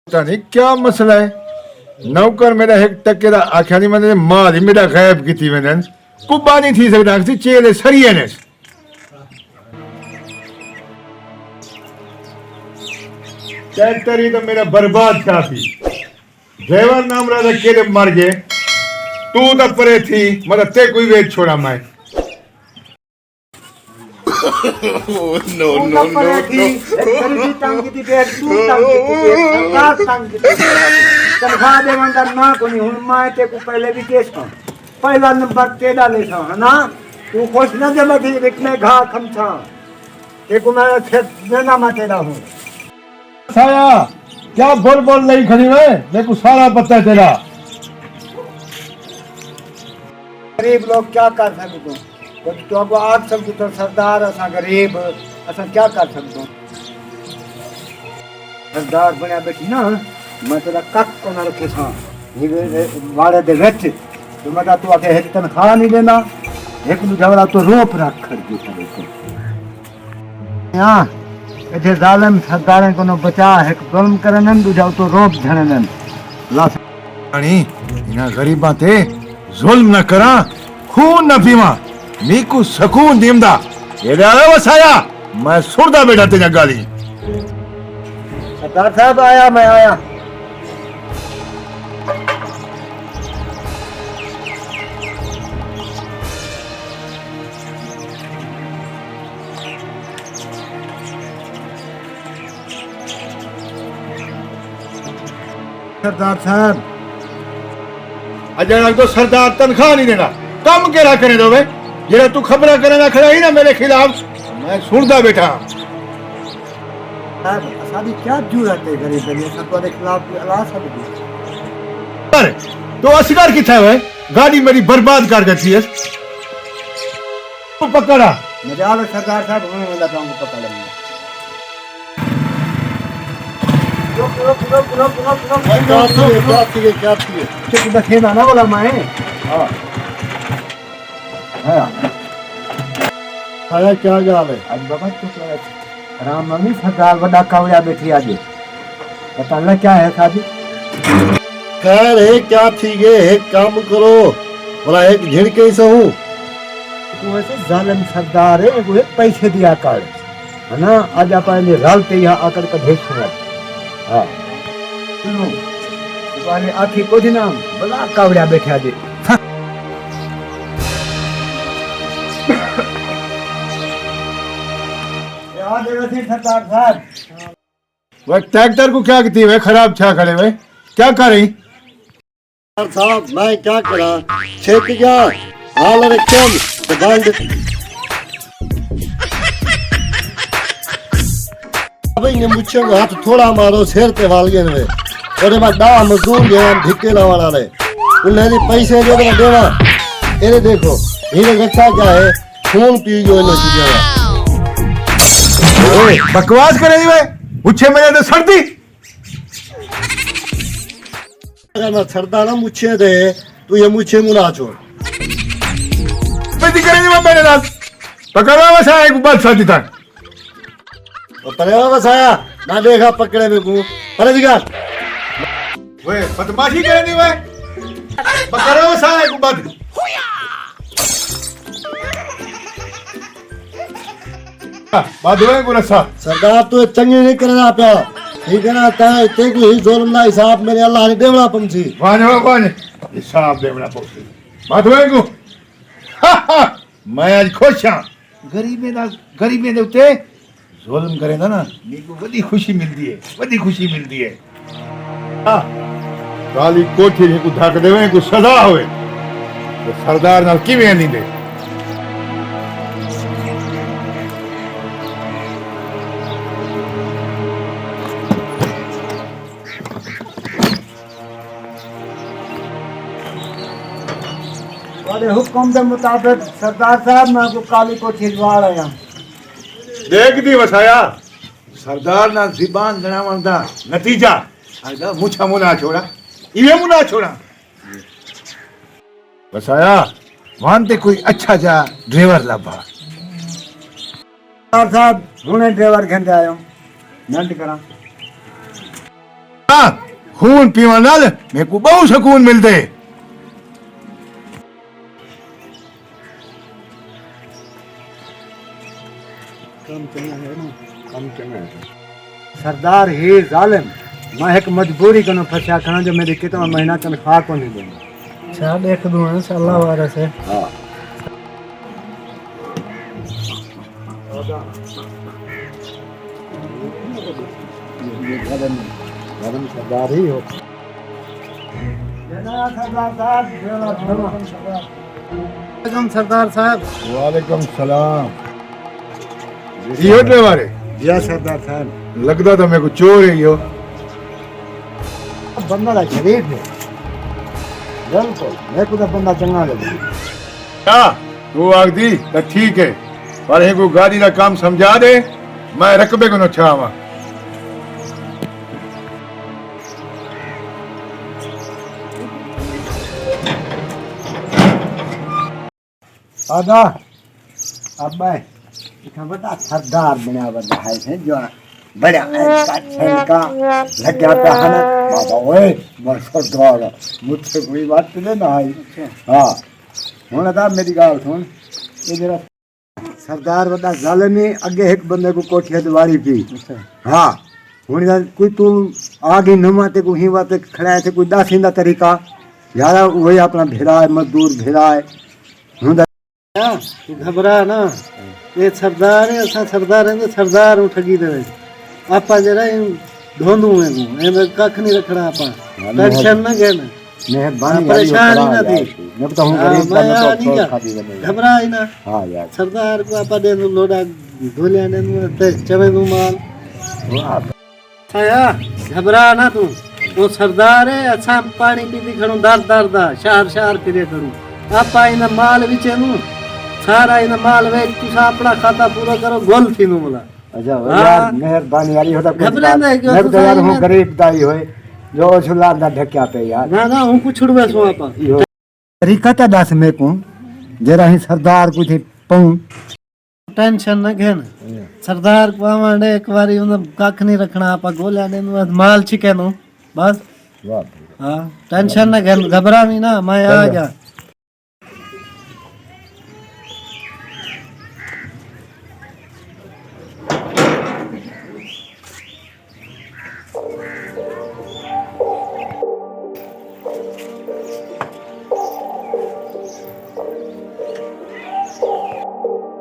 पता नहीं क्या मसला है। नौकर मेरा एक टके दा आख्या नहीं मैंने मां दी मेरा गायब की मैंने कुब्बा नहीं थी सकता सी चेले सरिये ने तो मेरा बर्बाद था थी ड्राइवर नाम रहा केले मर गए तू तो परे थी मतलब ते कोई वेच छोड़ा मैं नो नो नो तनख्वाह देवंदा ना कोनी हुन मैं ते को पहले भी केस का पहला नंबर तेरा ले था है ना तू खुश न दे मत इतने घा खम था ते को मैं देना मैं तेरा हूं साया क्या बोल बोल नहीं खड़ी है मेरे को सारा पता है तेरा। गरीब लोग क्या कर सकते तो अब आज सब तो सरदार असा गरीब असा क्या कर सकते सरदार बनया बैठी ना मैं तेरा कक को ना रखे था वाड़े दे विच तो मैं तू आके एक तनख्वाह नहीं देना एक दूजा तो रोप रख कर दी हां इथे जालिम सरदारें को बचा एक जुल्म करन दूजा तो रोप झणन ला रानी इना गरीबा ते जुल्म न करा खून न पीवा नीकू सुकून दीमदा ये आया वसाया मैं सुरदा बैठा तेरा गाली सरदार साहब आया मैं आया सरदार साहब अजय तो सरदार तनख्वाह नहीं देना कम केरा करे दो वे जेड़ा तू खबरा करना खड़ा ही ना मेरे खिलाफ मैं सुनदा बैठा साहब सादी क्या जरूरत है गरीब ने सरकार के खिलाफ अला सब पर तो असगर किथा है गाड़ी मेरी बर्बाद कर गई है तू पकड़ा मजाल सरदार साहब मैं लगाऊंगा पकड़ लूंगा ना ना बोला मैं आया क्या गाल है आज बाबा चुप लगा राम मम्मी सरदार बड़ा कावड़िया बैठी आज पता नहीं क्या है शादी खैर है क्या थी गे एक काम करो बोला एक झिड़के से हूँ तू ऐसे जालिम सरदार है वो पैसे दिया कर है ना आज अपन रलते यहाँ आकर का भेज सुना हाँ सुनो तुम्हारे आखी को दिन नाम बड़ा कावड़िया बैठे आज सरदार साहब वह ट्रैक्टर को क्या कहती है खराब छा खड़े हुए क्या कर रही साहब मैं क्या करा छेक गया हाल रखम तो डाल दे अबे ने मुझे हाथ थोड़ा मारो सिर पे वाल गए ने और बाद डा मजदूर गए ढिके लावाना रे उन्हें पैसे जो देवा ये देखो ये रखा क्या है खून पी जो इन चीजें बकवास करे वे मुझे मेरे तो सर्दी अगर मैं सरदा ना मुझे दे तू ये मुझे मुना छोड़ बेटी करेंगे मैं मेरे साथ पकड़वा बस आए एक बात सर्दी तक और परेवा बस आया ना देखा पकड़े में को अरे दिखा वे बदमाशी करेंगे वे पकड़वा बस आए एक बात बात हुए को रसा सरदार तो चंगी नहीं करना पे ठीक है ना ताए ते को ही जोलम ना हिसाब मेरे अल्लाह ने देवड़ा पंछी वाने हिसाब देवड़ा पंछी बात हुए को मैं आज खुश हां गरीबे दे उते जुल्म करेंदा ना नीको बड़ी खुशी मिलदी है हां काली कोठी ने को धक देवे को सजा होवे तो सरदार नाल किवें नहीं दे वाले हुक्म के मुताबिक सरदार साहब मैं को काली को छिलवा आया देख दी वसाया सरदार ना ज़बान जनावन दा नतीजा आइदा मुछा मुना छोड़ा इवे मुना छोड़ा वसाया मानते कोई अच्छा जा ड्राइवर लबा सरदार साहब हुने ड्राइवर घंटे आयो नंद करा हाँ खून पीवा नाल मेरे को बहुत सुकून मिलते। कम चंगा है ना, कम चंगा है। सरदार ही जालिम, मैं एक मजबूरी कनो फंसा खाना जो मेरी कितना महीना तनख्वाह को नहीं देंगे। अच्छा देख दूँ इंशाल्लाह वारा से। हाँ सरदार ही हो। सरदार साहब। वालेकुम सलाम। ये होटल वाले जी सरदार साहब। लगता था मेरे को चोर है यो। बंदा शरीफ है बिल्कुल, मेरे को तो बंदा चंगा लगे। क्या तू आग दी तो ठीक है, पर एक को गाड़ी का काम समझा दे, मैं रकबे को न छावा। आदा अब मैं इतना बड़ा सरदार बना बंदा है जो बड़ा का लग जाता है ना बाबा। ओए मैं सरदार मुझसे कोई बात तो ना आई। हाँ हुन था मेरी गाल सुन, ये जरा सरदार बड़ा जालिम है। अगे एक बंदे को कोठी दवारी थी। हाँ हुन कोई तू आगे नमा ते को ही बात खड़ा थे कोई दासिंदा तरीका यार वही अपना भेड़ा है, मजदूर भेड़ा है। हुन तू घबरा ना, ये सरदार है, असा सरदार है, सरदार उ ठगी दे आपा जरा ढोंदू है को ए कख नहीं रखना आपा, टेंशन ना लेना, मेहरबानी परेशान ही ना थी। मैं तो हूं गरीब का तो खादी बने घबरा ही ना। हां यार सरदार को आपा दे लोडा ढोलिया ने ते चवे दू माल। वाह छाया घबरा ना तू, वो सरदार है। अच्छा पानी पीती खड़ू दर दर दा शहर शहर फिरे करू आपा इन माल विचे नु सारा इन माल वे तुसा अपना खाता पूरा करो गोल थी नु बोला। अच्छा यार मेहरबानी यार होता कुछ मैं तो यार हूं गरीब दाई होए जो सुला दा ढक्या पे यार ना ना हूं कुछ छुड़वे सो आपा तरीका ता दस में को जरा ही सरदार कुछ पऊ टेंशन न घेन सरदार को आवाने एक बारी उन कख नहीं रखना आपा गोल्या ने माल छिके नु बस। वाह हां टेंशन न घेन घबरा नहीं ना, मैं आ गया।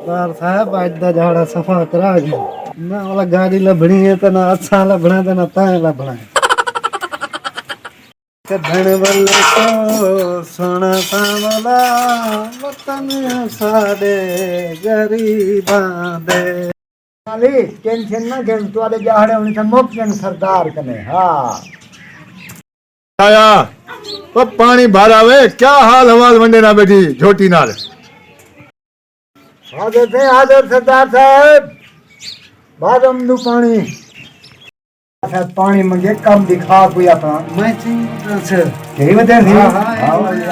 सरदार साहब आज दा झाड़ा सफा करा गया ना, वाला गाड़ी लभणी है तो ना अच्छा लभना तो ना ताए लभना है। धन वाले को सोना सामला वतन सादे गरीबां दे माली टेंशन ना घेन तू आदे झाड़े उन से मोक्यन सरदार कने। हां आया तो पानी भरावे क्या हाल हवाल वंडे ना बैठी झोटी नाल। हाजर सरदार साहब बादम दू पानी साहब पानी मंगे कम दिखा कोई अपना मैं से कई बता थी। हां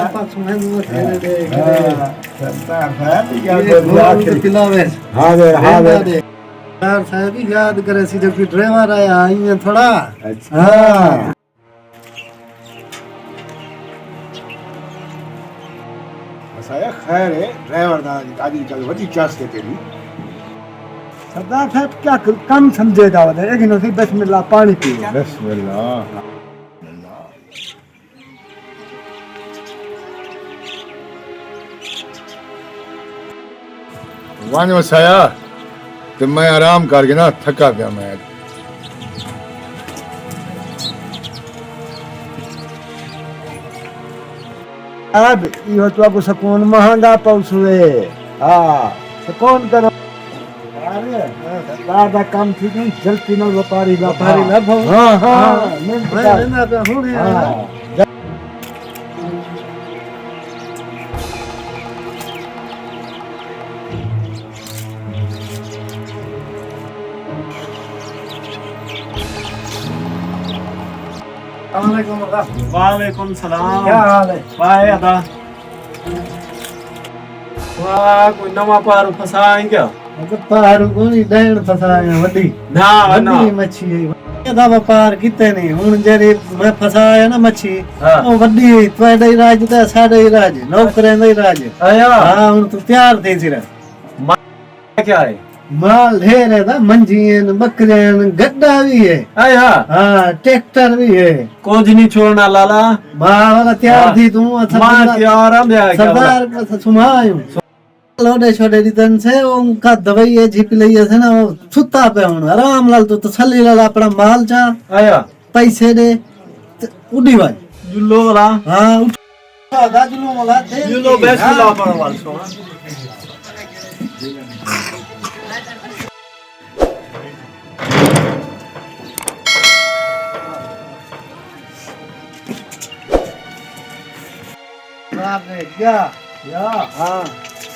आपा सुने दो तेरे दे सरदार साहब याद पिलावे। हाजर हाजर सरदार साहब याद करे सी जब ड्राइवर आया आई थोड़ा। अच्छा हां साया खैर है ड्राइवर दा गाड़ी चल वडी चास के तेरी। सरदार साहब क्या कम समझे दावत है लेकिन उसी बिस्मिल्लाह पानी पी बिस्मिल्लाह। वन वसाया तो मैं आराम करके ना थका गया मैं। अब यो तो आपको सुकून महंगा पहुंचुए। हाँ सुकून करो दादा काम ठीक नहीं जल्दी ना व्यापारी व्यापारी ना भो। हाँ हाँ मैं ना तो हूँ यार वालेकुम सलाम। क्या हाल है? वाह अदा वाह कोई नवा पारू फसा है क्या? मतलब पारू को नहीं डैन फसाया वड्डी ना ना वड्डी मच्छी है। ਇਹਦਾ ਵਪਾਰ ਕਿਤੇ ਨਹੀਂ ਹੁਣ ਜਿਹੜੀ ਮੈਂ ਫਸਾਇਆ ਨਾ ਮੱਛੀ ਹਾਂ। ਉਹ ਵੱਡੀ ਤੁਹਾਡਾ ਹੀ ਰਾਜ ਤੇ ਸਾਡਾ ਹੀ ਰਾਜ ਨੌਕਰਾਂ ਦਾ ਹੀ ਰਾਜ ਆਇਆ ਹਾਂ ਹੁਣ ਤੂੰ ਤਿਆਰ ਦੇ ਸਿਰ क्या है माल ढेर है ना मंजियन बकरियन गड्ढा भी है आया हाँ ट्रैक्टर भी है कुछ नहीं छोड़ना लाला माँ वाला तैयार थी तू मां त्यार हम क्या सरदार का सुमायूं लोडे छोटे रिटर्न से उनका दवाई है झिप लिया थे ना वो सुता पे हूं आराम लाल तू तसल्ली लाल अपना माल चा आया पैसे दे उड़ी भाई जुल्लो वाला हाँ उठा जुल्लो वाला जुल्लो बेस्ट ला पर वाल सोना क्या या हाँ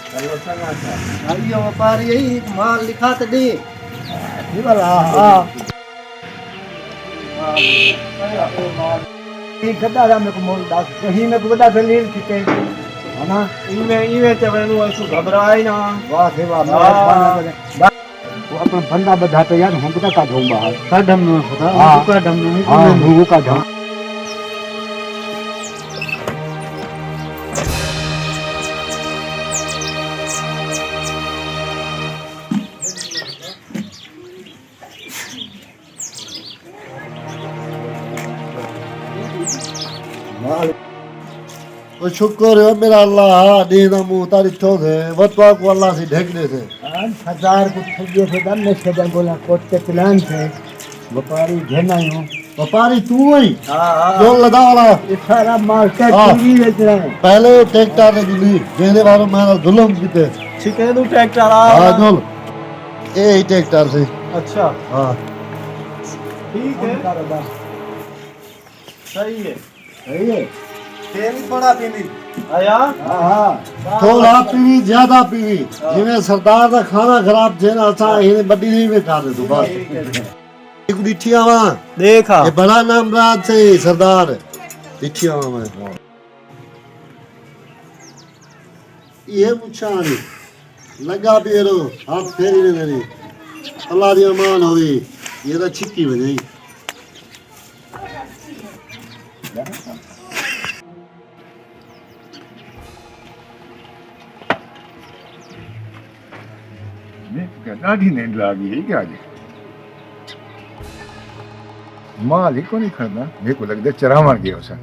चलो संगा था आइयो व्यापारी यही माल लिखा तो दे ये वाला हाँ ये गद्दा का मेरे को मोल दास कहीं मेरे को बता फिर लील किते है ना इवे चवनु ऐसो घबराई ना वाह से वाह वो अपना बंदा बधा पे यार हम बता का ढूंढ बाहर का डम में होता हाँ। का डम में हाँ वो का ढूंढ तो शुक्र है मेरा अल्लाह दीना मुंह तारी ठोसे वतवा को अल्लाह से ढक दे से 1000 को ठगिए थे दम में से बोला कोट के प्लान थे व्यापारी घेना हूं व्यापारी तू ही हां जो लदा वाला ये सारा माल का हाँ। टीवी बेच रहे हैं पहले ट्रैक्टर ने दी देने वालों मेरा जुल्म कीते ठीक है तू ट्रैक्टर हां आ जुल ए ही ट्रैक्टर से अच्छा हां ठीक है सही है सही है तेल बड़ा पीनी आया हां हां थोड़ा पीवी ज्यादा पीवी जिਵੇਂ सरदार ਦਾ ਖਾਣਾ ਖਰਾਬ ਜੇ ਨਾ ਅਸਾਂ ਇਹਨੇ ਵੱਡੀ ਨਹੀਂ ਵੇ ਕਰ ਦੇ ਤੂੰ ਬਸ ਇੱਕ ਡਿੱਠੀਆਂ ਵਾ देखा ये बड़ा नाम राज से सरदार डीठिया वा मैं ये मुछानी लगा बेरो हाथ फेरी ने मेरी अल्लाह दी अमान होई ये तो छिक्की बजाई ॾाढी निंड लॻी है क्या जी माल ही कोनी खड़ना मेरे को लगता चरावण गयो सा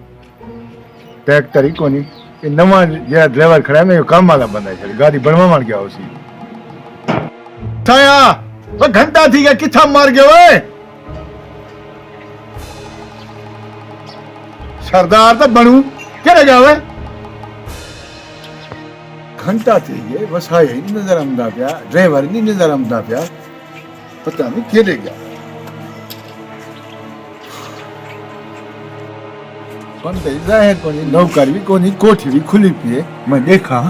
ट्रैक्टर ही कोनी ये नवा जरा ड्राइवर खड़ा है मैं काम वाला बंदा है गाड़ी बनवावण गया उसी छाया वो घंटा थी गया किथा मार गयो ओए सरदार तो बनू केड़े गया ओए घंटा थी गए वसाए नहीं नजर आंदा पिया ड्राइवर नहीं नजर आंदा पिया पता नहीं केड़े गया बंदे जाहिर कोनी नौकर भी कोनी कोठी भी खुली पी है मैं देखा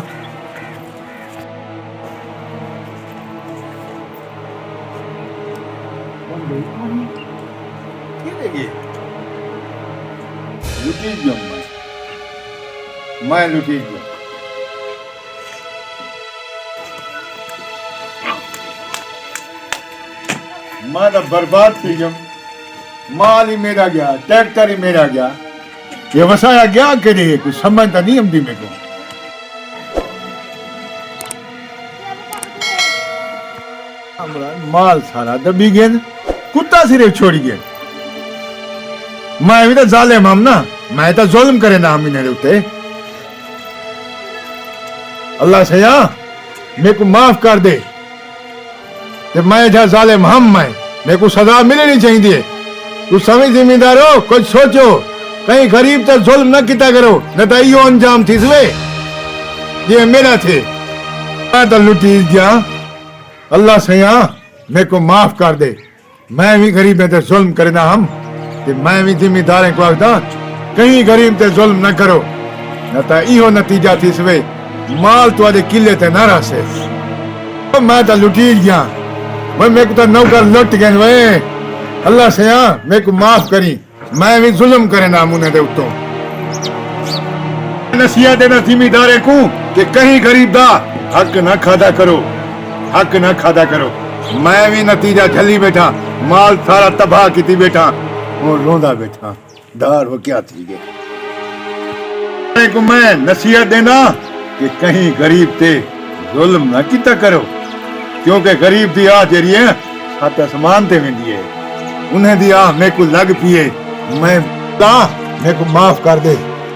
लुटी गयो मैं लुटी गयो मैं तो बर्बाद थी गयो माल ही मेरा गया ट्रैक्टर ही मेरा गया ये वसाया गया करे कुछ समझ तो नहीं आती मेरे को माल सारा दबी गया कुत्ता सिर्फ छोड़ी गया मैं भी तो जालिम हम ना मैं तो जुल्म करे ना हम इन्हें उते अल्लाह सया मेरे को माफ कर दे ते मैं जा जालिम हम मैं मेरे को सजा मिलनी चाहिए तू सभी जिम्मेदार हो कुछ सोचो कहीं गरीब तो जुल्म न किता करो न तो यो अंजाम थी सवे ये मेरा थे मैं तो लुटी गया अल्लाह सया मेरे को माफ कर दे मैं भी गरीब में तो जुल्म करे ना हम ते मैं भी जिम्मेदार को आखदा कहीं गरीब ते जुल्म न करो न तो यो नतीजा थी सवे माल तुआदे किले ते ना रसे मैं तो लुटी गया मैं मेरे को तो नौकर लुट गए वे अल्लाह सया मेरे को माफ करी मैं भी जुल्म करे ना मुने दे उतो नसीहत देना जिम्मेदार को कि कहीं गरीब दा हक ना खादा करो हक ना खादा करो मैं भी नतीजा झली बैठा, माल सारा तबाह की बैठा और रोंदा बैठा दार हो क्या थी गए को मैं नसीहत देना कि कहीं गरीब ते जुल्म न किता करो, क्योंकि गरीब दी आ जरी है सात आसमान ते वेंदी है, उन्हें दी आ मेरे को लग पिए, मैं मेरे को माफ कर दे,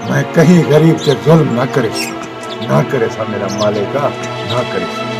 मैं कहीं गरीब से जुल्म ना करे सा मेरा मालिका, ना करे।